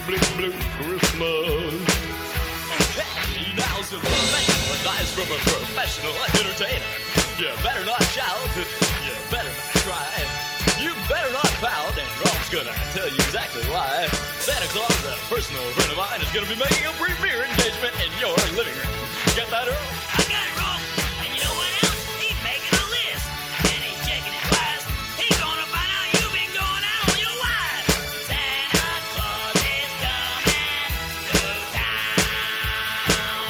blue, blue Christmas. Okay, now's the professional advice from a professional entertainer. You better not shout, you better not cry, you better not pout, and Rob's gonna tell you exactly why. Santa Claus, a personal friend of mine, is gonna be making a brief beer engagement in your living room. Got that, Earl? I got it, Rob. And you know what else? He's making a list, and he's checking it twice. He's gonna find out you've been going out on your wife. Santa Claus is coming to town.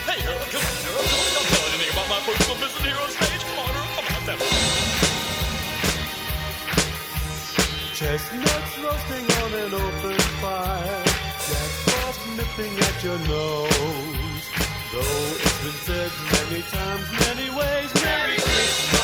Hey, Earl, come on, Earl. Don't tell anything about my personal business here on stage. Come on, Earl. Come on, that one. Chestnuts roasting on an open fire, Jack Frost nipping at your nose. Though it's been said many times, many ways, Merry Christmas.